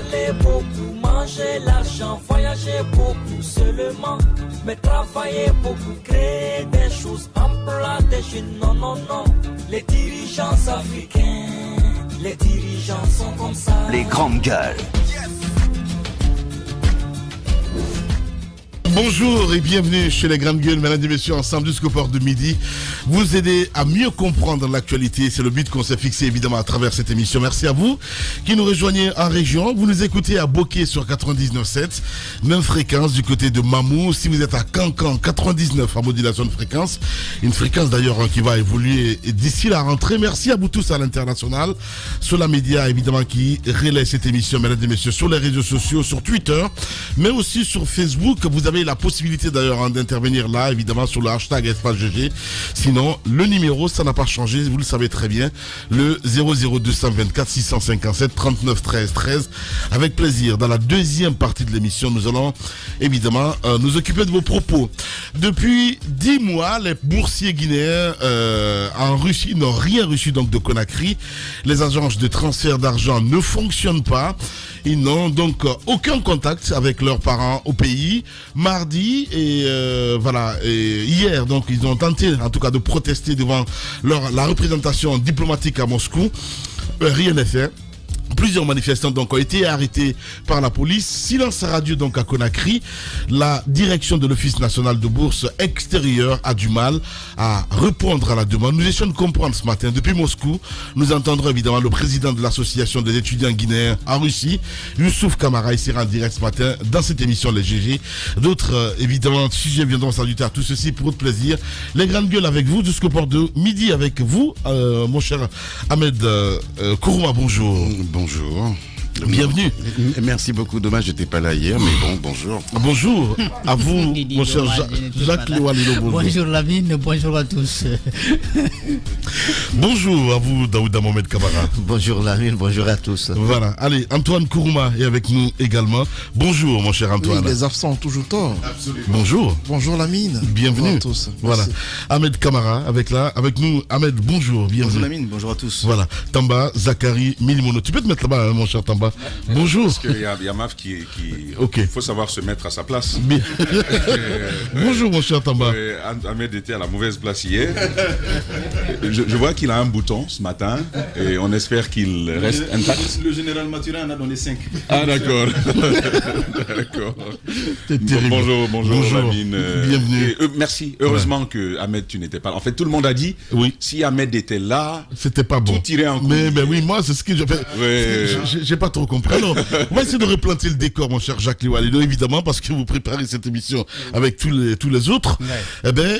parler beaucoup, manger l'argent, voyager beaucoup seulement, mais travailler beaucoup, créer des choses, emploi des jeunes, non, non, non. Les dirigeants africains, les dirigeants sont comme ça. Les grandes gueules. Bonjour et bienvenue chez les Grandes Gueules, mesdames et messieurs, ensemble jusqu'au port de midi. Vous aider à mieux comprendre l'actualité, c'est le but qu'on s'est fixé évidemment à travers cette émission. Merci à vous qui nous rejoignez en région. Vous nous écoutez à Bokeh sur 99.7, même fréquence du côté de Mamou. Si vous êtes à Cancan, 99 en modulation de fréquence, une fréquence d'ailleurs qui va évoluer d'ici la rentrée. Merci à vous tous à l'international, sur la média évidemment qui relaie cette émission, mesdames et messieurs, sur les réseaux sociaux, sur Twitter, mais aussi sur Facebook. Vous avez la possibilité d'ailleurs d'intervenir là, évidemment, sur le hashtag #GG. Sinon, le numéro, ça n'a pas changé, vous le savez très bien, le 00224 657 39 13 13. Avec plaisir, dans la deuxième partie de l'émission, nous allons évidemment nous occuper de vos propos. Depuis 10 mois, les boursiers guinéens en Russie n'ont rien reçu donc de Conakry. Les agences de transfert d'argent ne fonctionnent pas. Ils n'ont donc aucun contact avec leurs parents au pays. Mardi et hier, donc ils ont tenté en tout cas de protester devant la représentation diplomatique à Moscou. Rien n'est fait. Plusieurs manifestants donc ont été arrêtés par la police. Silence radio donc à Conakry. La direction de l'Office national de bourse extérieure a du mal à répondre à la demande. Nous essayons de comprendre ce matin. Depuis Moscou, nous entendrons évidemment le président de l'association des étudiants guinéens en Russie, Youssouf Kamara. Il sera en direct ce matin dans cette émission Les GG. D'autres évidemment sujets viendront s'ajouter à tout ceci pour votre plaisir. Les grandes gueules avec vous jusqu'au port de midi avec vous, mon cher Ahmed Kourouma. Bonjour. Bonjour. Bienvenue. Merci beaucoup. Dommage, j'étais pas là hier, mais bon, bonjour. Bonjour à vous, mon cher Jacques Léwalilo. Bonjour Lamine, bonjour à tous. Bonjour à vous, Daouda Mohamed Kamara. Bonjour Lamine, bonjour à tous. Voilà, allez, Antoine Kourouma est avec nous également. Bonjour, mon cher Antoine. Oui, les absents ont toujours tort. Absolument. Bonjour. Bonjour Lamine. Bienvenue. Bonjour à tous. Voilà. Ahmed Kamara avec nous. Ahmed, bonjour, bienvenue. Bonjour Lamine, bonjour à tous. Voilà, Tamba, Zachary, Milimono. Tu peux te mettre là-bas, mon cher Tamba. Bonjour. Parce qu'il y a Maf qui Ok. Il faut savoir se mettre à sa place. Bien. Bonjour mon cher Tamba. Ahmed était à la mauvaise place hier. Je vois qu'il a un bouton ce matin et on espère qu'il reste intact. Le général Mathurin en a donné 5. Ah d'accord. D'accord. Bonjour Lamine. Bienvenue. Merci. Heureusement que Ahmed tu n'étais pas là. En fait tout le monde a dit oui. Si Ahmed était là, c'était pas bon. Tout irait en couille. Mais oui, moi c'est ce que j'ai fait. J'ai pas trop compris. Alors, on va essayer de replanter le décor, mon cher Jacques Léwalilo, évidemment, parce que vous préparez cette émission avec tous les autres. Ouais. Eh bien,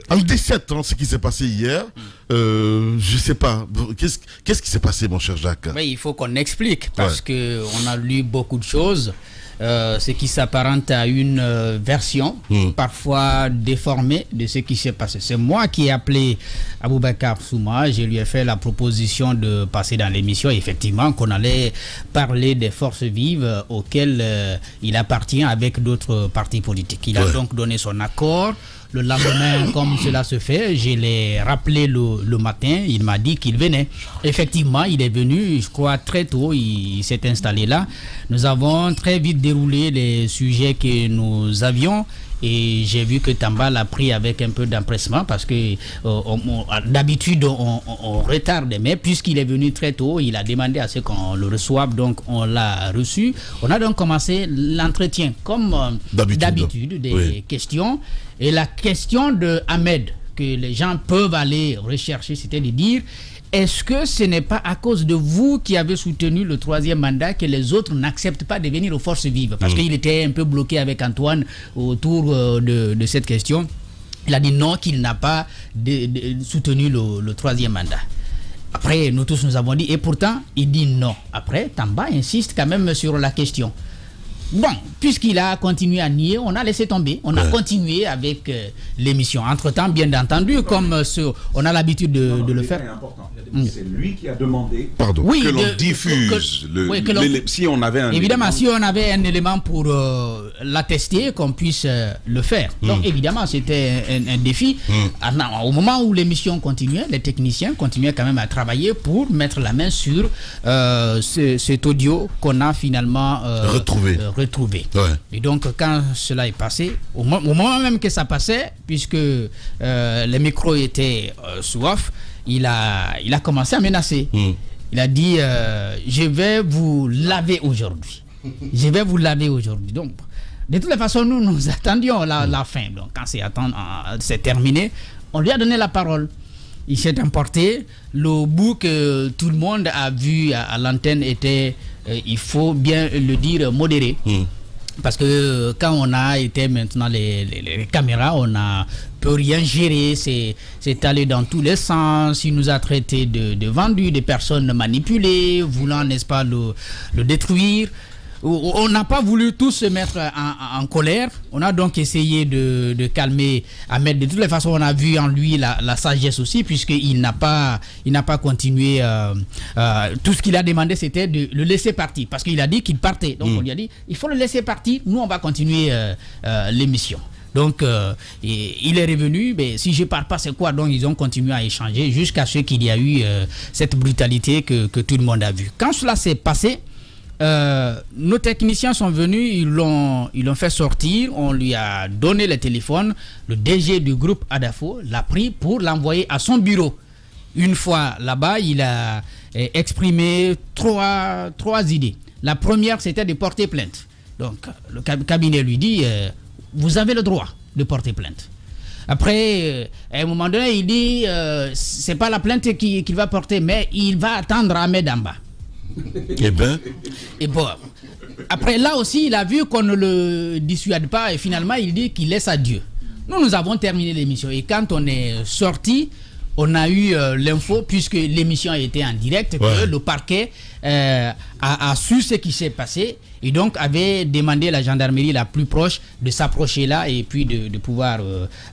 en 17 ans, ce qui s'est passé hier, je sais pas, qu'est-ce qui s'est passé, mon cher Jacques? Mais il faut qu'on explique, parce que on a lu beaucoup de choses. Ce qui s'apparente à une version parfois déformée de ce qui s'est passé. C'est moi qui ai appelé Aboubakar Souma, je lui ai fait la proposition de passer dans l'émission, effectivement, qu'on allait parler des forces vives auxquelles il appartient avec d'autres partis politiques. Il a donc donné son accord. Le lendemain, comme cela se fait, je l'ai rappelé le matin, il m'a dit qu'il venait. Effectivement, il est venu, je crois, très tôt, il s'est installé là. Nous avons très vite déroulé les sujets que nous avions. Et j'ai vu que Tamba l'a pris avec un peu d'empressement parce que d'habitude on retarde, mais puisqu'il est venu très tôt, il a demandé à ce qu'on le reçoive, donc on l'a reçu. On a donc commencé l'entretien comme d'habitude, des questions. Et la question de Ahmed que les gens peuvent aller rechercher, c'était de dire: est-ce que ce n'est pas à cause de vous qui avez soutenu le 3e mandat que les autres n'acceptent pas de venir aux forces vives? Parce qu'il était un peu bloqué avec Antoine autour de cette question. Il a dit non, qu'il n'a pas soutenu le 3e mandat. Après, nous tous nous avons dit, et pourtant, il dit non. Après, Tamba insiste quand même sur la question. Bon, puisqu'il a continué à nier, on a laissé tomber. On a continué avec l'émission. Entre-temps, bien entendu, comme on a l'habitude de le faire. C'est lui qui a demandé que l'on diffuse. Si on avait un évidemment, si on avait un élément pour l'attester, qu'on puisse le faire. Donc, évidemment, c'était un défi. Au moment où l'émission continuait, les techniciens continuaient quand même à travailler pour mettre la main sur cet audio qu'on a finalement retrouvé. Et donc, quand cela est passé, au moment même que ça passait, puisque les micros étaient sous off, il a commencé à menacer. Il a dit je vais vous laver aujourd'hui. Je vais vous laver aujourd'hui. Donc, de toutes les façons, nous attendions la fin. Donc, quand c'est terminé, on lui a donné la parole. Il s'est emporté. Le bout que tout le monde a vu à l'antenne était, il faut bien le dire, modéré. Parce que quand on a été maintenant les caméras, on n'a peut rien gérer, c'est allé dans tous les sens. Il nous a traité de vendus, de personnes manipulées, voulant, n'est-ce pas, le détruire. On n'a pas voulu tous se mettre en colère. On a donc essayé de calmer Ahmed. De toutes les façons, on a vu en lui la sagesse aussi, puisqu'il n'a pas continué. Tout ce qu'il a demandé, c'était de le laisser partir, parce qu'il a dit qu'il partait. Donc on lui a dit, il faut le laisser partir. Nous, on va continuer l'émission. Donc, il est revenu, mais si je ne pars pas, c'est quoi? Donc, ils ont continué à échanger jusqu'à ce qu'il y a eu cette brutalité que tout le monde a vue. Quand cela s'est passé, nos techniciens sont venus, ils l'ont fait sortir, on lui a donné le téléphone. Le DG du groupe Adafo l'a pris pour l'envoyer à son bureau. Une fois là-bas, il a exprimé trois idées. La première, c'était de porter plainte. Donc, le cabinet lui dit... vous avez le droit de porter plainte. Après, à un moment donné, il dit, c'est pas la plainte qu'il va porter, mais il va attendre Ahmed en bas. Et bon, après là aussi, il a vu qu'on ne le dissuade pas et finalement, il dit qu'il laisse à Dieu. Nous avons terminé l'émission et quand on est sorti, on a eu l'info, puisque l'émission a été en direct, que le parquet a su ce qui s'est passé et donc avait demandé à la gendarmerie la plus proche de s'approcher là et puis de pouvoir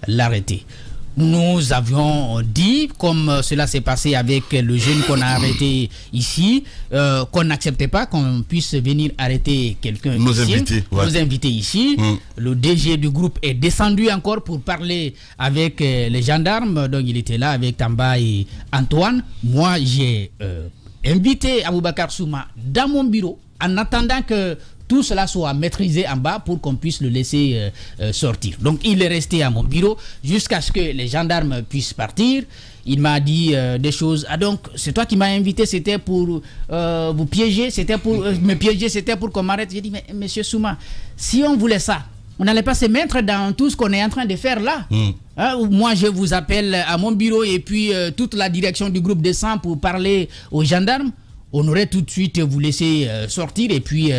l'arrêter. Nous avions dit, comme cela s'est passé avec le jeune qu'on a arrêté ici, qu'on n'acceptait pas qu'on puisse venir arrêter quelqu'un ici, nos invités ici. Le DG du groupe est descendu encore pour parler avec les gendarmes. Donc il était là avec Tamba et Antoine. Moi, j'ai invité Aboubakar Souma dans mon bureau en attendant que tout cela soit maîtrisé en bas pour qu'on puisse le laisser sortir. Donc il est resté à mon bureau jusqu'à ce que les gendarmes puissent partir. Il m'a dit des choses. Ah donc c'est toi qui m'as invité, c'était pour vous piéger, c'était pour me piéger, c'était pour qu'on m'arrête. J'ai dit mais monsieur Souma, si on voulait ça, on n'allait pas se mettre dans tout ce qu'on est en train de faire là. Moi je vous appelle à mon bureau et puis toute la direction du groupe descend pour parler aux gendarmes. On aurait tout de suite vous laissé sortir et puis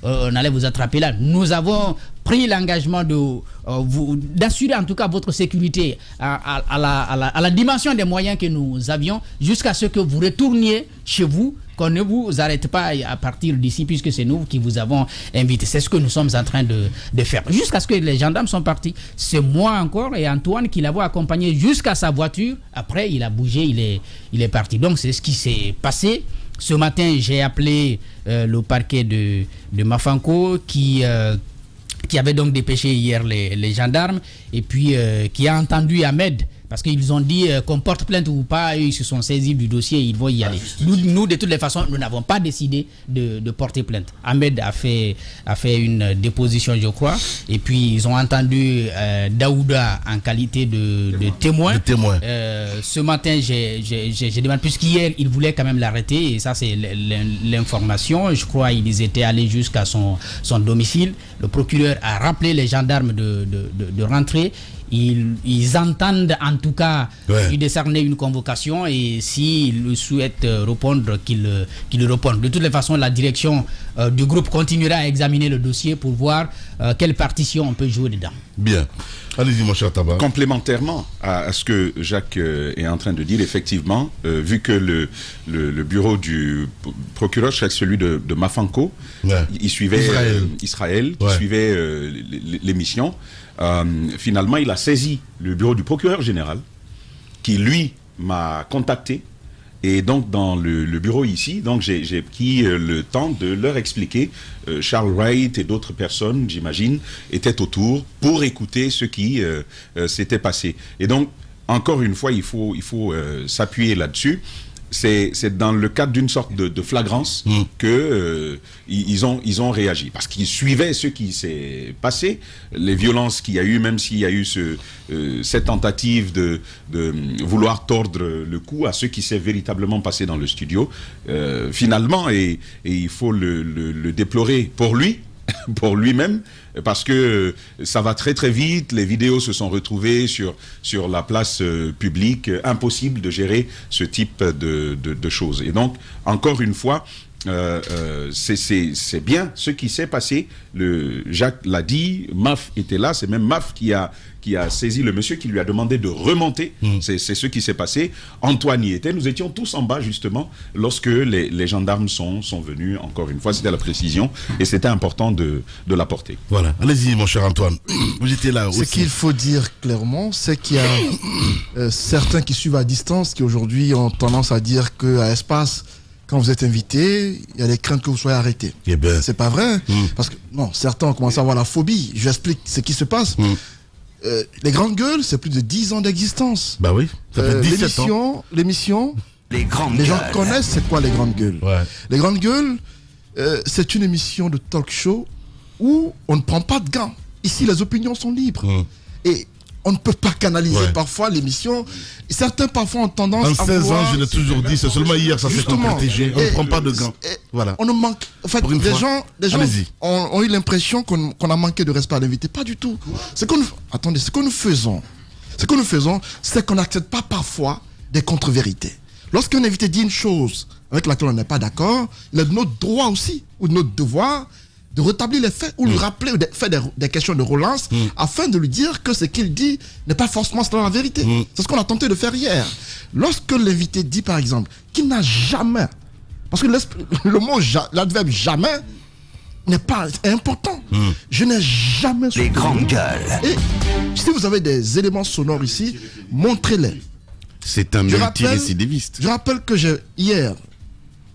on allait vous attraper là. Nous avons pris l'engagement d'assurer en tout cas votre sécurité à la dimension des moyens que nous avions jusqu'à ce que vous retourniez chez vous, qu'on ne vous arrête pas à partir d'ici puisque c'est nous qui vous avons invité. C'est ce que nous sommes en train de faire. Jusqu'à ce que les gendarmes sont partis. C'est moi encore et Antoine qui l'avons accompagné jusqu'à sa voiture. Après, il a bougé, il est parti. Donc c'est ce qui s'est passé. Ce matin, j'ai appelé le parquet de Mafanko qui avait donc dépêché hier les gendarmes et puis qui a entendu Ahmed parce qu'ils ont dit qu'on porte plainte ou pas, ils se sont saisis du dossier, ils vont y aller. Nous, de toutes les façons, nous n'avons pas décidé de porter plainte. Ahmed a fait une déposition, je crois, et puis ils ont entendu Daouda en qualité de témoin. Ce matin, j'ai demandé, puisqu'hier, ils voulaient quand même l'arrêter, et ça c'est l'information, je crois qu'ils étaient allés jusqu'à son domicile. Le procureur a rappelé les gendarmes de rentrer. Ils entendent en tout cas lui décerner une convocation et s'ils souhaitent répondre, qu'ils répondent. De toutes les façons, la direction du groupe continuera à examiner le dossier pour voir quelle partition on peut jouer dedans. Bien. Allez-y, mon cher Tabar. Complémentairement à ce que Jacques est en train de dire, effectivement, vu que le bureau du procureur, c'est celui de Mafanko, il suivait Israël qui suivait l'émission, finalement, il a saisi le bureau du procureur général, qui, lui, m'a contacté. Et donc, dans le bureau ici, donc j'ai pris le temps de leur expliquer. Charles Wright et d'autres personnes, j'imagine, étaient autour pour écouter ce qui s'était passé. Et donc, encore une fois, il faut s'appuyer là-dessus. C'est dans le cadre d'une sorte de flagrance que ils ont réagi, parce qu'ils suivaient ce qui s'est passé, les violences qu'il y a eu, même s'il y a eu cette tentative de vouloir tordre le cou à ce qui s'est véritablement passé dans le studio, finalement, et il faut le déplorer pour lui, pour lui-même, parce que ça va très très vite, les vidéos se sont retrouvées sur la place publique, impossible de gérer ce type de choses. Et donc, encore une fois, c'est bien ce qui s'est passé. Jacques l'a dit, Maf était là, c'est même Maf qui a saisi le monsieur, qui lui a demandé de remonter. C'est ce qui s'est passé. Antoine y était. Nous étions tous en bas, justement, lorsque les gendarmes sont venus. Encore une fois, c'était la précision et c'était important de l'apporter. Voilà. Allez-y, mon cher Antoine. Vous étiez là aussi. Ce qu'il faut dire clairement, c'est qu'il y a certains qui suivent à distance, qui aujourd'hui ont tendance à dire qu'à Espace, quand vous êtes invité, il y a des craintes que vous soyez arrêté. Eh ben. C'est pas vrai. Parce que, non, certains ont commencé à avoir la phobie. Je vous explique ce qui se passe. Les Grandes Gueules, c'est plus de 10 ans d'existence. Bah oui, ça fait 17 ans. L'émission, les gens connaissent c'est quoi les Grandes Gueules. Ouais. Les Grandes Gueules, c'est une émission de talk show où on ne prend pas de gants. Ici, les opinions sont libres. Et on ne peut pas canaliser parfois l'émission. Certains parfois ont tendance à... En 16 ans, je l'ai toujours dit, c'est seulement hier ça s'est concrétisé. On ne prend pas de gants. Voilà. On ne manque... En fait, les gens ont eu l'impression qu'on a manqué de respect à l'invité. Pas du tout. Attendez, ce que nous faisons, c'est qu'on n'accepte pas parfois des contre-vérités. Lorsqu'un invité dit une chose avec laquelle on n'est pas d'accord, il a de notre droit aussi, ou de notre devoir, de rétablir les faits ou lui rappeler ou de faire des questions de relance afin de lui dire que ce qu'il dit n'est pas forcément la vérité. C'est ce qu'on a tenté de faire hier. Lorsque l'invité dit par exemple qu'il n'a jamais, parce que le mot, l'adverbe jamais n'est pas important. Je n'ai jamais... Les Grandes Gueules. Et si vous avez des éléments sonores ici, montrez-les. C'est un multirécidiviste. Je rappelle que hier,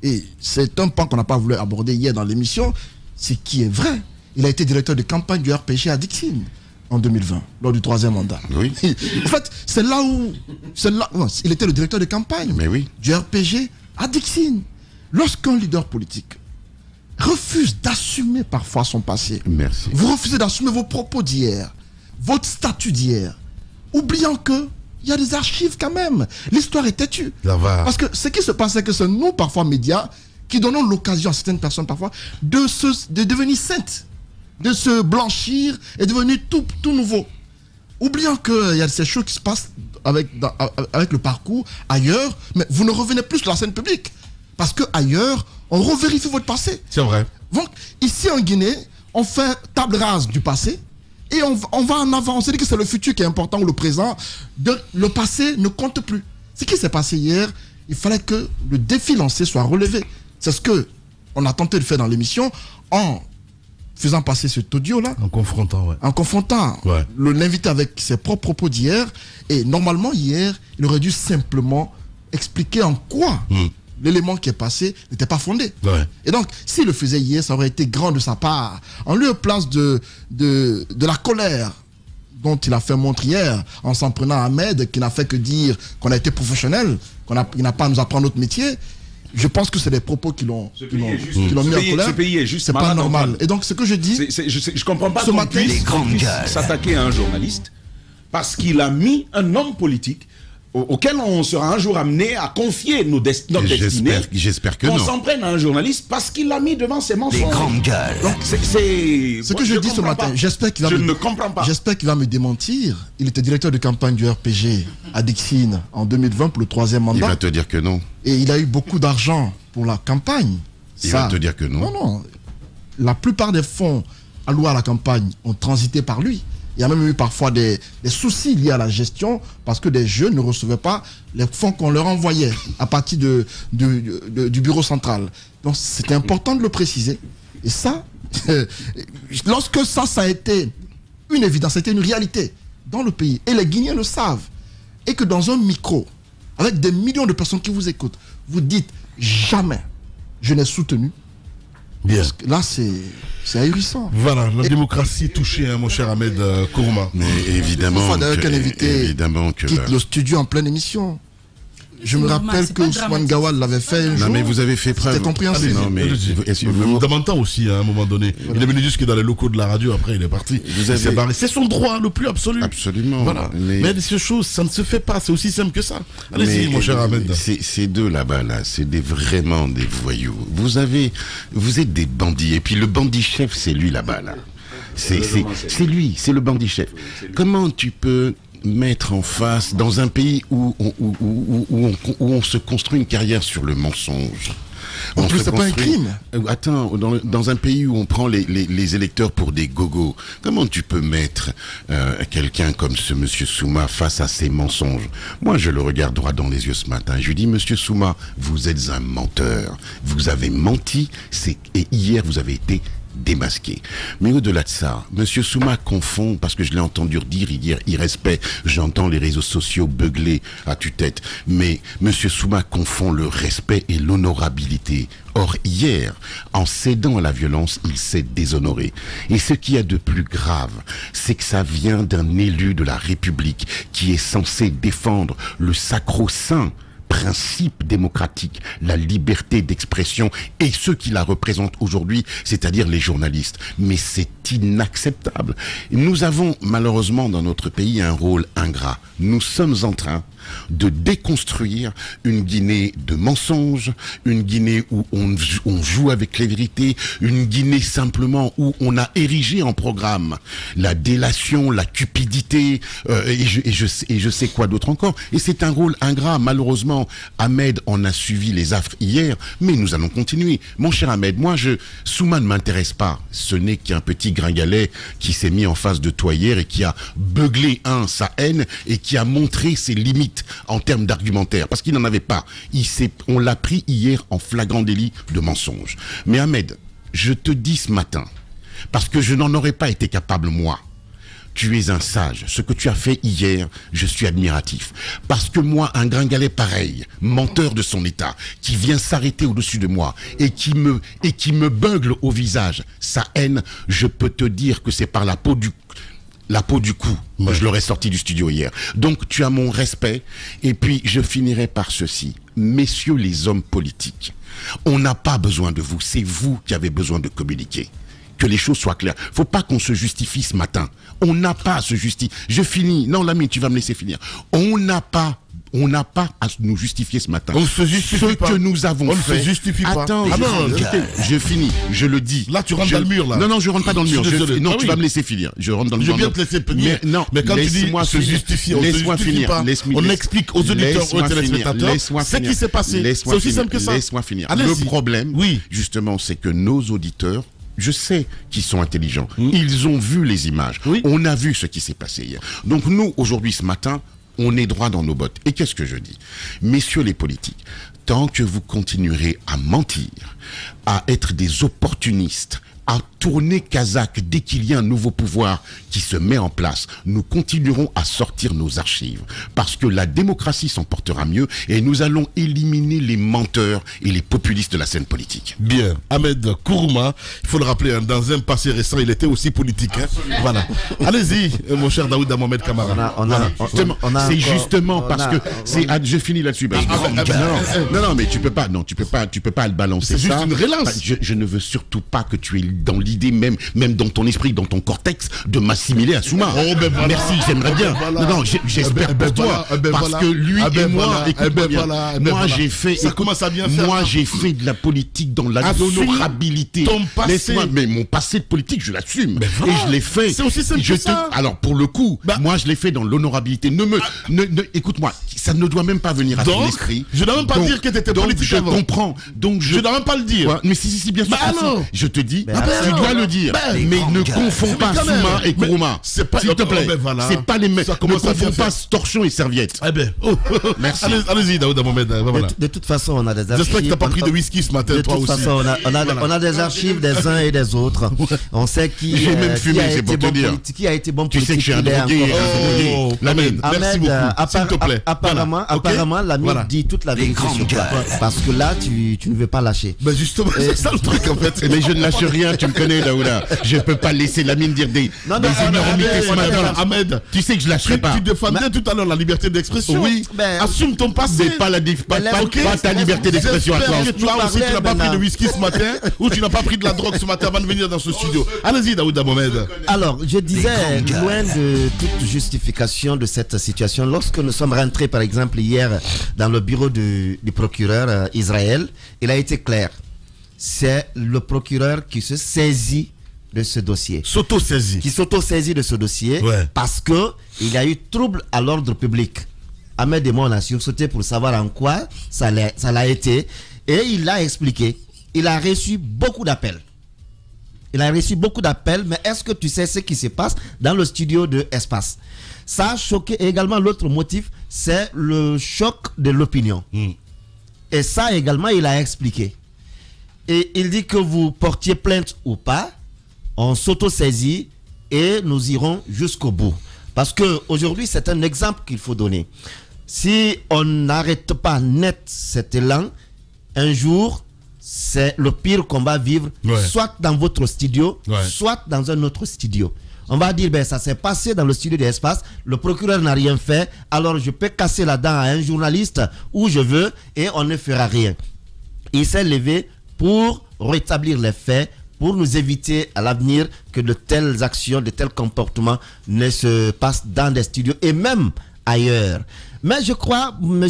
et c'est un point qu'on n'a pas voulu aborder hier dans l'émission, ce qui est vrai, il a été directeur de campagne du RPG à Dixine en 2020, lors du 3e mandat. Oui. En fait, c'est là où... Non, il était le directeur de campagne du RPG à Dixine. Lorsqu'un leader politique refuse d'assumer parfois son passé, vous refusez d'assumer vos propos d'hier, votre statut d'hier, oubliant que il y a des archives quand même. L'histoire est têtue. Parce que ce qui se passe, c'est que c'est nous, parfois, médias, qui donnons l'occasion à certaines personnes parfois de devenir saintes, de se blanchir et devenir tout nouveau. Oubliant qu'il y a ces choses qui se passent avec le parcours ailleurs, mais vous ne revenez plus sur la scène publique. Parce qu'ailleurs, on revérifie votre passé. C'est vrai. Donc, ici en Guinée, on fait table rase du passé et on va en avant. On se dit que c'est le futur qui est important ou le présent. Le passé ne compte plus. Ce qui s'est passé hier, il fallait que le défi lancé soit relevé. C'est ce qu'on a tenté de faire dans l'émission en faisant passer cet audio-là. En confrontant, En confrontant l'invité avec ses propres propos d'hier. Et normalement, hier, il aurait dû simplement expliquer en quoi l'élément qui est passé n'était pas fondé. Et donc, s'il le faisait hier, ça aurait été grand de sa part. En lieu et place de la colère dont il a fait montre hier, en s'en prenant à Ahmed, qui n'a fait que dire qu'on a été professionnel, qu'il n'a pas à nous apprendre notre métier. Je pense que c'est des propos qui l'ont mis en colère. Ce pays est juste. C'est pas normal. Et donc, ce que je dis... Je comprends pas qu'on puisse s'attaquer à un journaliste parce qu'il a mis un homme politique auquel on sera un jour amené à confier notre destinée. J'espère que non. On s'en prenne à un journaliste parce qu'il l'a mis devant ses mensonges. Les Grandes Gueules. Donc, ce que je dis ce matin, j'espère qu'il va me démentir. Il était directeur de campagne du RPG à Dixine en 2020 pour le 3e mandat. Il va te dire que non. Et il a eu beaucoup d'argent pour la campagne. Il va te dire que non. Non. La plupart des fonds alloués à la campagne ont transité par lui. Il y a même eu parfois des soucis liés à la gestion parce que des jeunes ne recevaient pas les fonds qu'on leur envoyait à partir du bureau central. Donc c'était important de le préciser. Et ça, lorsque ça a été une évidence, c'était une réalité dans le pays, et les Guinéens le savent, et que dans un micro, avec des millions de personnes qui vous écoutent, vous dites jamais je n'ai soutenu. Bien. Là, c'est ahurissant. Voilà, la démocratie touchée, hein, mon cher Ahmed Kourouma. Mais évidemment, qu'un invité quitte le studio en pleine émission. Je me rappelle que Ousmane Gawal l'avait fait un jour. Non, mais vous avez fait preuve. C'était compréhensible. Non, mais vous demandez aussi, à un moment donné. Voilà. Il est venu jusque dans les locaux de la radio, après il est parti. C'est son droit le plus absolu. Absolument. Voilà. Mais ces choses, ça ne se fait pas. C'est aussi simple que ça. Allez-y, mon cher Ahmed. Ces deux là-bas, là, c'est vraiment des voyous. Vous êtes des bandits. Et puis le bandit chef, c'est lui là-bas, là. C'est lui, c'est le bandit chef. Comment tu peux mettre en face dans un pays où on se construit une carrière sur le mensonge? En plus, c'est pas un crime. Attends, dans un pays où on prend les électeurs pour des gogos, comment tu peux mettre quelqu'un comme ce monsieur Souma face à ces mensonges? Moi, je le regarde droit dans les yeux ce matin. Je lui dis, monsieur Souma, vous êtes un menteur. Vous avez menti, et hier, vous avez été démasqué. Mais au-delà de ça, monsieur Souma confond, parce que je l'ai entendu dire hier, irrespect, j'entends les réseaux sociaux beugler à tue-tête, mais monsieur Souma confond le respect et l'honorabilité. Or, hier, en cédant à la violence, il s'est déshonoré. Et ce qu'il y a de plus grave, c'est que ça vient d'un élu de la République qui est censé défendre le sacro-saint principe démocratique, la liberté d'expression et ceux qui la représentent aujourd'hui, c'est-à-dire les journalistes. Mais c'est inacceptable. Nous avons malheureusement dans notre pays un rôle ingrat. Nous sommes en train de déconstruire une Guinée de mensonges, une Guinée où on joue avec les vérités, une Guinée simplement où on a érigé en programme la délation, la cupidité et je sais quoi d'autre encore. Et c'est un rôle ingrat. Malheureusement, Ahmed en a suivi les affres hier, mais nous allons continuer. Mon cher Ahmed, moi, Souma ne m'intéresse pas. Ce n'est qu'un petit gringalet qui s'est mis en face de toi hier et qui a beuglé sa haine et qui a montré ses limites en termes d'argumentaire, parce qu'il n'en avait pas. On l'a pris hier en flagrant délit de mensonge. Mais Ahmed, je te dis ce matin, parce que je n'en aurais pas été capable moi, tu es un sage. Ce que tu as fait hier, je suis admiratif. Parce que moi, un gringalet pareil, menteur de son état, qui vient s'arrêter au-dessus de moi et qui me beugle au visage sa haine, je peux te dire que c'est par la peau du cou que je l'aurais sorti du studio hier. Donc tu as mon respect. Et puis je finirai par ceci. Messieurs les hommes politiques, on n'a pas besoin de vous. C'est vous qui avez besoin de communiquer. Que les choses soient claires. Faut pas qu'on se justifie ce matin. On n'a pas à se justifier. Je finis. Non, Lamine, tu vas me laisser finir. On n'a pas à nous justifier ce matin. On se justifie ce pas. Que nous avons on fait. On ne se justifie pas. Attends, je finis. Je le dis. Là, tu rentres dans le mur, là. Non, je rentre pas dans le mur. Non, tu vas me laisser finir. Je rentre dans le mur. Je viens te laisser finir. Mais quand tu dis se justifier, on se justifie pas. On explique aux auditeurs, aux téléspectateurs ce qui s'est passé. C'est aussi simple que ça. Laisse-moi finir. Le problème, justement, c'est que nos auditeurs, je sais qu'ils sont intelligents. Ils ont vu les images. On a vu ce qui s'est passé hier. Donc nous, aujourd'hui, ce matin, on est droit dans nos bottes. Et qu'est-ce que je dis? Messieurs les politiques, tant que vous continuerez à mentir, à être des opportunistes, à tourner kazakh dès qu'il y a un nouveau pouvoir qui se met en place, nous continuerons à sortir nos archives. Parce que la démocratie s'en portera mieux et nous allons éliminer les menteurs et les populistes de la scène politique. Bien. Ahmed Kourouma, il faut le rappeler, dans un passé récent, il était aussi politique. Voilà. Allez-y, mon cher Daouda Mohamed Kamara. C'est justement parce que je finis là-dessus. Non, mais tu peux pas le balancer. C'est juste une relance. Je ne veux surtout pas que tu aies dans l'idée même dans ton esprit, dans ton cortex, de m'assimiler à Souma. Oh, ben voilà. Merci, j'aimerais bien. Non, j'espère pour toi. Parce que lui et moi, écoute-moi bien. Moi, j'ai fait... Ça commence à bien faire. Moi, j'ai fait de la politique dans l'honorabilité. Ton passé. Laisse-moi, mais mon passé de politique, je l'assume. Et je l'ai fait. C'est aussi simple que ça. Alors, pour le coup, moi, je l'ai fait dans l'honorabilité. Écoute-moi, ça ne doit même pas venir à ton esprit. Je ne dois même pas dire que tu étais politique avant. Je comprends. Je ne dois même pas le dire. Mais si, bien sûr. Je te dis, tu dois le dire. Mais ne confonds pas Souma et Kourouma. S'il te plaît. C'est pas les mêmes. Ne confonds pas torchon et serviette. Merci. Allez-y, Daouda Mohamed. De toute façon, on a des archives. J'espère que tu n'as pas pris de whisky ce matin, toi aussi. De toute façon, on a des archives des uns et des autres. On sait qui a été bon politique. Tu sais que je suis un drogué. Lamine, merci beaucoup. S'il te plaît. Apparemment, Lamine dit toute la vérité sur toi. Parce que là, tu ne veux pas lâcher. Ben justement, c'est ça le truc en fait. Mais je ne lâche rien, tu me connais, Daouda. Je ne peux pas laisser Lamine dire des énormités ce matin. Ahmed, tu sais que je lâcherai pas. Tu défendais tout à l'heure la liberté d'expression. Oui. Assume ton passé. Pas ta liberté d'expression à toi. Toi aussi, tu n'as pas pris de whisky ce matin ou tu n'as pas pris de la drogue ce matin avant de venir dans ce studio. Allez-y, Daouda Mohamed. Alors, je disais, loin de toute justification de cette situation, lorsque nous sommes rentrés, par exemple, hier dans le bureau du procureur Israël, il a été clair. C'est le procureur qui se saisit de ce dossier. Qui s'auto-saisit de ce dossier parce qu'il y a eu trouble à l'ordre public. Ahmed et moi, on a sursauté pour savoir en quoi ça l'a été. Et il l'a expliqué. Il a reçu beaucoup d'appels. Mais est-ce que tu sais ce qui se passe dans le studio de Espace? Ça a choqué. Et également, l'autre motif, c'est le choc de l'opinion. Et ça également, il a expliqué. Et il dit que vous portiez plainte ou pas, on s'auto-saisit et nous irons jusqu'au bout. Parce qu'aujourd'hui, c'est un exemple qu'il faut donner. Si on n'arrête pas net cet élan, un jour, c'est le pire qu'on va vivre, soit dans votre studio, soit dans un autre studio. On va dire, ça s'est passé dans le studio d'Espace, le procureur n'a rien fait, alors je peux casser la dent à un journaliste où je veux et on ne fera rien. Il s'est levé pour rétablir les faits, pour nous éviter à l'avenir que de telles actions, de tels comportements ne se passent dans des studios et même ailleurs. Mais je crois M.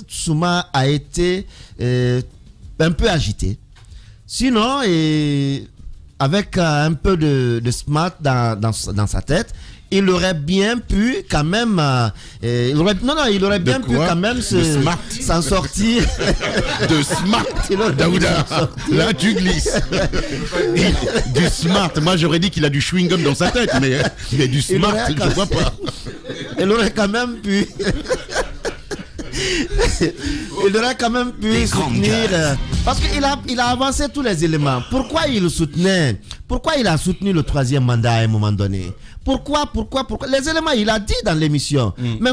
Souma a été un peu agité. Sinon, avec un peu de smart dans sa tête, il aurait bien pu quand même il aurait bien pu quand même s'en sortir de smart. Daouda, là tu glisses. Du smart, moi j'aurais dit qu'il a du chewing-gum dans sa tête, mais du smart, je ne vois pas. Il aurait quand même pu il aurait quand même pu soutenir parce qu'il a avancé tous les éléments. Pourquoi il le soutenait? Pourquoi il a soutenu le 3e mandat à un moment donné? Pourquoi? Les éléments, il a dit dans l'émission. Mais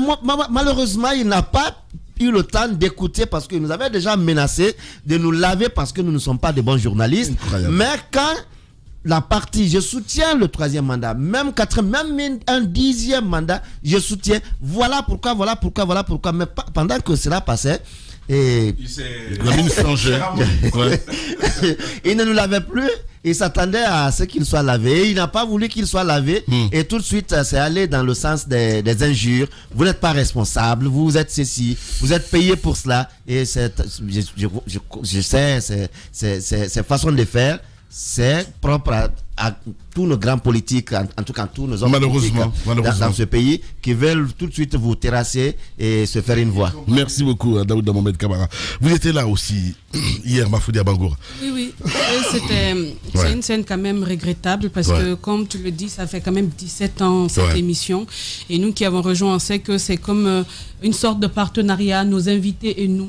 malheureusement, il n'a pas eu le temps d'écouter parce qu'il nous avait déjà menacé de nous laver parce que nous ne sommes pas des bons journalistes. Incroyable. Mais quand la partie, je soutiens le 3e mandat, même un 10e mandat, je soutiens. Voilà pourquoi. Mais pendant que cela passait, et la mine changeait. Il ne nous lavait plus. Il s'attendait à ce qu'il soit lavé. Il n'a pas voulu qu'il soit lavé. Et tout de suite, c'est allé dans le sens des injures. Vous n'êtes pas responsable. Vous êtes ceci. Vous êtes payé pour cela. Et je sais, ces façons de faire, c'est propre à tous nos grands politiques, en tout cas tous nos hommes politiques dans ce pays, qui veulent tout de suite vous terrasser et se faire une voix. Merci beaucoup, Daouda Mohamed Kamara. Vous étiez là aussi hier, Mahfoudi Abangoura. Oui. C'est une scène quand même regrettable parce que, comme tu le dis, ça fait quand même 17 ans cette émission. Et nous qui avons rejoint, on sait que c'est comme une sorte de partenariat, nos invités et nous,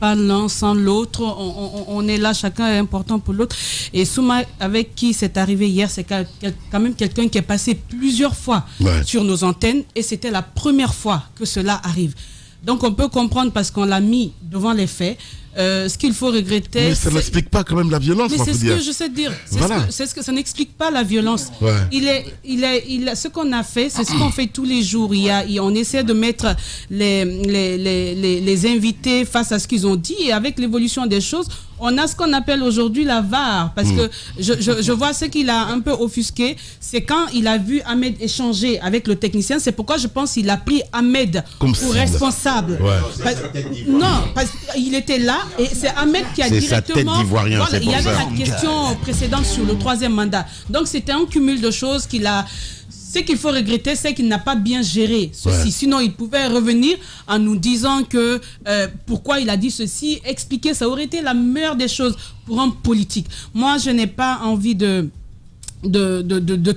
pas l'un sans l'autre. On est là, chacun est important pour l'autre. Et Souma, avec qui c'est arrivé hier, c'est quand même quelqu'un qui est passé plusieurs fois sur nos antennes et c'était la première fois que cela arrive. Donc on peut comprendre parce qu'on l'a mis devant les faits. Ce qu'il faut regretter. Mais ça n'explique pas quand même la violence. Mais c'est ce que je sais dire. Ça n'explique pas la violence. Ce qu'on a fait, c'est ce qu'on fait tous les jours. On essaie de mettre les invités face à ce qu'ils ont dit et avec l'évolution des choses, on a ce qu'on appelle aujourd'hui la VAR. Parce que je vois ce qu'il a un peu offusqué, c'est quand il a vu Ahmed échanger avec le technicien. C'est pourquoi je pense qu'il a pris Ahmed pour responsable. Non, parce qu'il était là et c'est Ahmed qui a directement... Il y avait la question précédente sur le 3e mandat. Donc c'était un cumul de choses qu'il a... ce qu'il faut regretter, c'est qu'il n'a pas bien géré ceci. Ouais. Sinon, il pouvait revenir en nous disant que pourquoi il a dit ceci, expliquer, ça aurait été la meilleure des choses pour un politique. Moi, je n'ai pas envie de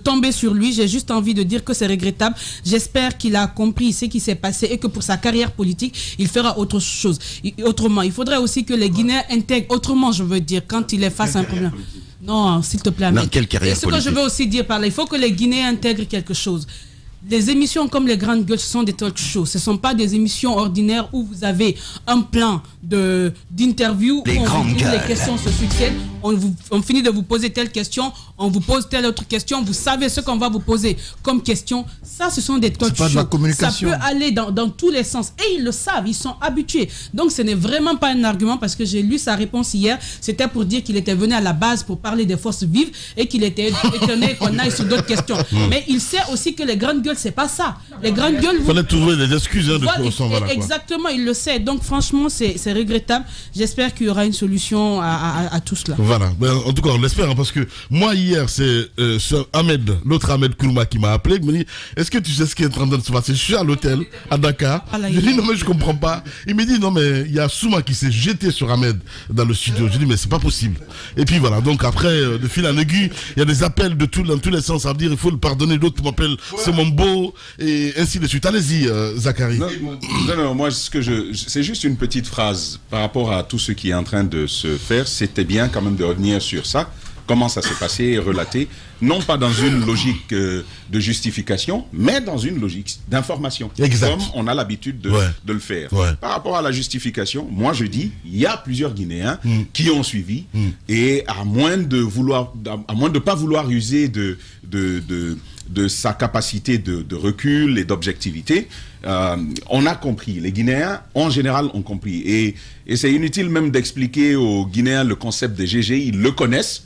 tomber sur lui. J'ai juste envie de dire que c'est regrettable. J'espère qu'il a compris ce qui s'est passé et que pour sa carrière politique, il fera autre chose. Autrement, il faudrait aussi que les Guinéens intègrent autrement, je veux dire, quand il est face à un problème. Non, s'il te plaît. Dans quelle carrière politique? Ce que je veux aussi dire par là, il faut que les Guinéens intègrent quelque chose. Les émissions comme les Grandes Gueules, ce sont des talk shows. Ce ne sont pas des émissions ordinaires où vous avez un plan d'interview, où les questions se succèdent. On finit de vous poser telle question, on vous pose telle autre question, vous savez ce qu'on va vous poser comme question. Ça, ce sont des talk shows. De la communication. Ça peut aller dans tous les sens. Et ils le savent, ils sont habitués. Donc, ce n'est vraiment pas un argument parce que j'ai lu sa réponse hier. C'était pour dire qu'il était venu à la base pour parler des forces vives et qu'il était étonné qu'on aille sur d'autres questions. Mais il sait aussi que les Grandes Gueules, c'est pas ça. Les Grandes Gueules... Il fallait trouver des excuses de voilà, quoi va là. Exactement, il le sait. Donc, franchement, c'est regrettable. J'espère qu'il y aura une solution à tout cela. Voilà. Ben, en tout cas, on l'espère, hein, parce que moi, hier, c'est Ahmed, l'autre Ahmed Koulma qui m'a appelé, qui me dit, est-ce que tu sais ce qui est en train de se passer? Je suis à l'hôtel, à Dakar. Je dis, non, mais je comprends pas. Il me dit, non, mais il y a Souma qui s'est jeté sur Ahmed dans le studio. Je dis, mais c'est pas possible. Et puis voilà. Donc après, de fil en aiguille, il y a des appels dans tous les sens à dire, il faut le pardonner. L'autre m'appelle, c'est mon beau, et ainsi de suite. Allez-y, Zachary. Non, moi, c'est juste une petite phrase par rapport à tout ce qui est en train de se faire. C'était bien quand même de revenir sur ça. Comment ça s'est passé et relater, non pas dans une logique de justification, mais dans une logique d'information. Comme on a l'habitude de le faire. Ouais. Par rapport à la justification, moi je dis, il y a plusieurs Guinéens qui ont suivi, et à moins de pas vouloir user de sa capacité de recul et d'objectivité, on a compris. Les Guinéens, en général, ont compris. Et c'est inutile même d'expliquer aux Guinéens le concept des GG, ils le connaissent.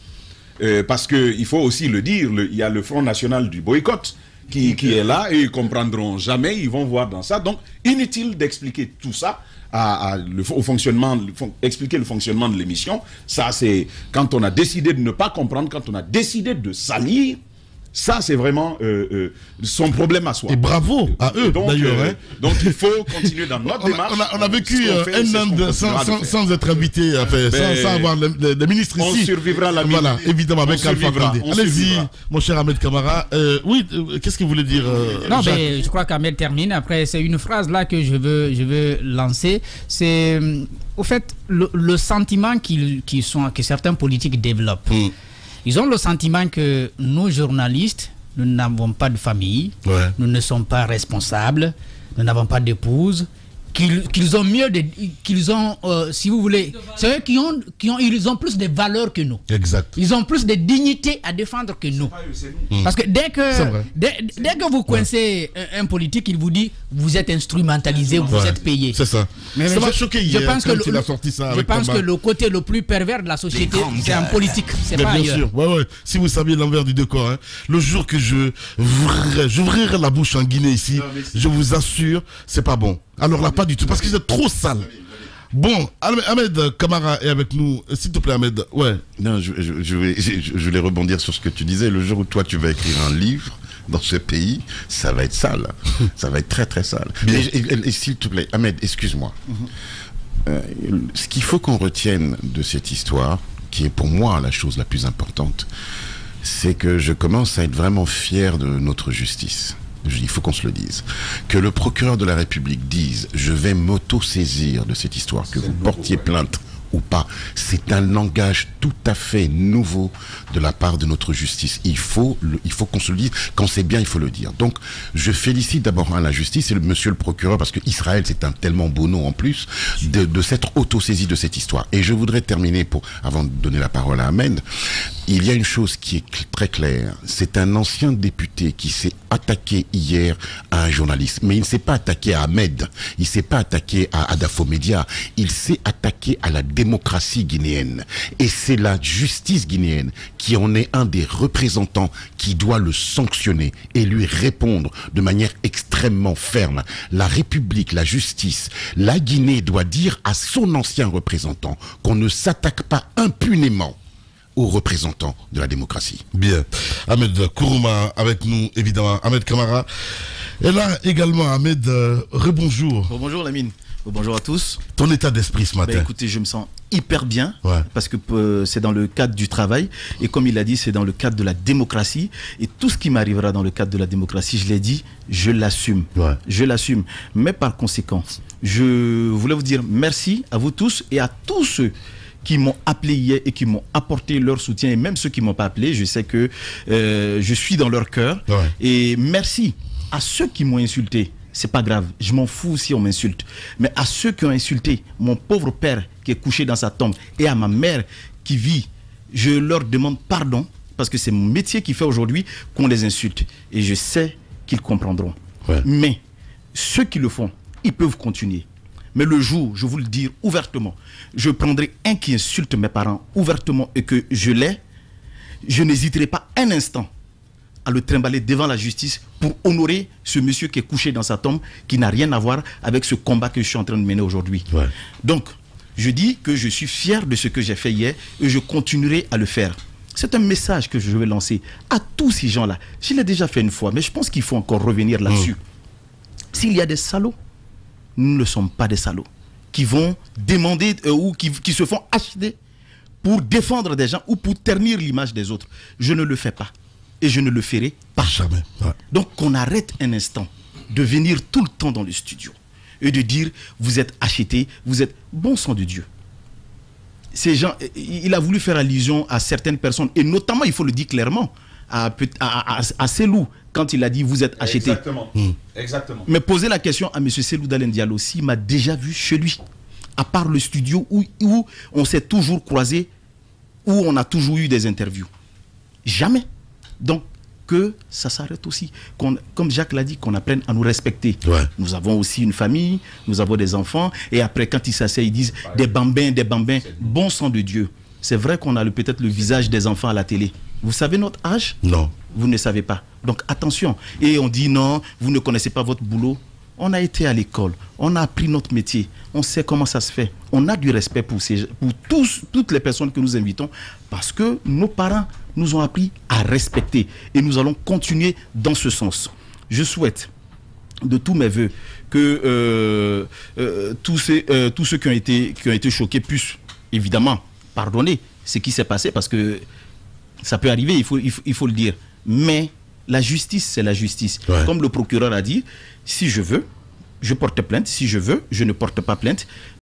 Parce qu'il faut aussi le dire, il y a le Front National du boycott qui est là et ils ne comprendront jamais, ils vont voir dans ça. Donc, inutile d'expliquer tout ça expliquer le fonctionnement de l'émission. Ça, c'est quand on a décidé de ne pas comprendre, quand on a décidé de salir. Ça, c'est vraiment son problème à soi. Et bravo à eux, d'ailleurs. Donc, il faut continuer dans notre démarche. On a vécu un an sans être invité, sans avoir des ministres ici. On survivra la vie. Voilà, évidemment, avec Alpha Condé. Allez-y, mon cher Ahmed Camara. Oui, qu'est-ce que vous voulez dire Non, mais je crois qu'Ahmed termine. Après, c'est une phrase là que je veux lancer. C'est, au fait, le sentiment que certains politiques développent. Ils ont le sentiment que nous, journalistes, nous n'avons pas de famille, nous ne sommes pas responsables, nous n'avons pas d'épouse, qu'ils ont mieux, si vous voulez, c'est eux ils ont plus de valeurs que nous. Exact. Ils ont plus de dignité à défendre que nous. Parce que dès que vous coincez un politique, il vous dit vous êtes instrumentalisé, vous êtes payé. C'est ça. Mais ça m'a choqué hier quand il a sorti ça. Je pense que le côté le plus pervers de la société, c'est en politique, c'est pas ailleurs. Bien sûr. Si vous saviez l'envers du décor, hein, le jour que j'ouvrirai la bouche en Guinée ici, je vous assure, c'est pas bon. Alors là, pas du tout, parce que c'est trop sale. Bon, Ahmed Camara est avec nous. S'il te plaît, Ahmed. Ouais. Non, je voulais rebondir sur ce que tu disais. Le jour où toi, tu vas écrire un livre dans ce pays, ça va être sale. Ça va être très, très sale. Et s'il te plaît, Ahmed, excuse-moi. Ce qu'il faut qu'on retienne de cette histoire, qui est pour moi la chose la plus importante, c'est que je commence à être vraiment fier de notre justice. Il faut qu'on se le dise. Que le procureur de la République dise « Je vais m'auto-saisir de cette histoire, que vous portiez plainte ou pas », c'est un langage tout à fait nouveau de la part de notre justice. Il faut qu'on se le dise. Quand c'est bien, il faut le dire. Donc, je félicite d'abord la justice et monsieur le procureur, parce que Israël, c'est un tellement beau nom en plus, de s'être auto-saisi de cette histoire. Et je voudrais terminer, avant de donner la parole à Ahmed, il y a une chose qui est très claire. C'est un ancien député qui s'est attaqué hier à un journaliste. Mais il ne s'est pas attaqué à Ahmed. Il ne s'est pas attaqué à Adafo Média. Il s'est attaqué à la démocratie guinéenne. Et c'est la justice guinéenne qui en est un des représentants qui doit le sanctionner et lui répondre de manière extrêmement ferme. La République, la justice, la Guinée doit dire à son ancien représentant qu'on ne s'attaque pas impunément aux représentants de la démocratie. Bien. Ahmed Kourouma avec nous, évidemment. Ahmed Kamara. Et là également, Ahmed, rebonjour. Bonjour Lamine. Bonjour à tous. Ton état d'esprit ce matin? Écoutez, je me sens hyper bien parce que c'est dans le cadre du travail et comme il l'a dit, c'est dans le cadre de la démocratie et tout ce qui m'arrivera dans le cadre de la démocratie, je l'ai dit, je l'assume. Je l'assume. Mais par conséquent, je voulais vous dire merci à vous tous et à tous ceux qui m'ont appelé hier et qui m'ont apporté leur soutien et même ceux qui ne m'ont pas appelé, je sais que je suis dans leur cœur. Et merci à ceux qui m'ont insulté. C'est pas grave, je m'en fous si on m'insulte. Mais à ceux qui ont insulté mon pauvre père qui est couché dans sa tombe et à ma mère qui vit, je leur demande pardon parce que c'est mon métier qui fait aujourd'hui qu'on les insulte. Et je sais qu'ils comprendront. Mais ceux qui le font, ils peuvent continuer. Mais le jour, je vous le dis ouvertement, je prendrai un qui insulte mes parents ouvertement et que je l'ai, je n'hésiterai pas un instant à le trimballer devant la justice pour honorer ce monsieur qui est couché dans sa tombe, qui n'a rien à voir avec ce combat que je suis en train de mener aujourd'hui. Donc, je dis que je suis fier de ce que j'ai fait hier et je continuerai à le faire. C'est un message que je vais lancer à tous ces gens-là. Je l'ai déjà fait une fois, mais je pense qu'il faut encore revenir là-dessus. S'il y a des salauds, nous ne sommes pas des salauds qui vont demander ou qui se font acheter pour défendre des gens ou pour ternir l'image des autres. Je ne le fais pas. Et je ne le ferai pas. Jamais. Donc qu'on arrête un instant de venir tout le temps dans le studio et de dire vous êtes achetés, vous êtes bon sang de Dieu. Ces gens, il a voulu faire allusion à certaines personnes et notamment, il faut le dire clairement, à Selou quand il a dit vous êtes achetés. Exactement. Exactement. Mais poser la question à M. Selou Dalen Diallo aussi, il m'a déjà vu chez lui, à part le studio où on s'est toujours croisé, où on a toujours eu des interviews. Jamais. Donc, que ça s'arrête aussi. Comme Jacques l'a dit, qu'on apprenne à nous respecter. Nous avons aussi une famille, nous avons des enfants. Et après, quand ils s'asseyent, ils disent des bambins, bon sang de Dieu. C'est vrai qu'on a peut-être le visage des enfants à la télé. Vous savez notre âge? Non. Vous ne savez pas. Donc, attention. Et on dit non, vous ne connaissez pas votre boulot. On a été à l'école, on a appris notre métier, on sait comment ça se fait. On a du respect pour toutes les personnes que nous invitons parce que nos parents nous ont appris à respecter et nous allons continuer dans ce sens. Je souhaite de tous mes voeux que tous ceux qui ont été choqués puissent évidemment pardonner ce qui s'est passé parce que ça peut arriver, il faut le dire. Mais la justice, c'est la justice. Comme le procureur a dit, si je veux, je porte plainte. Si je veux, je ne porte pas plainte.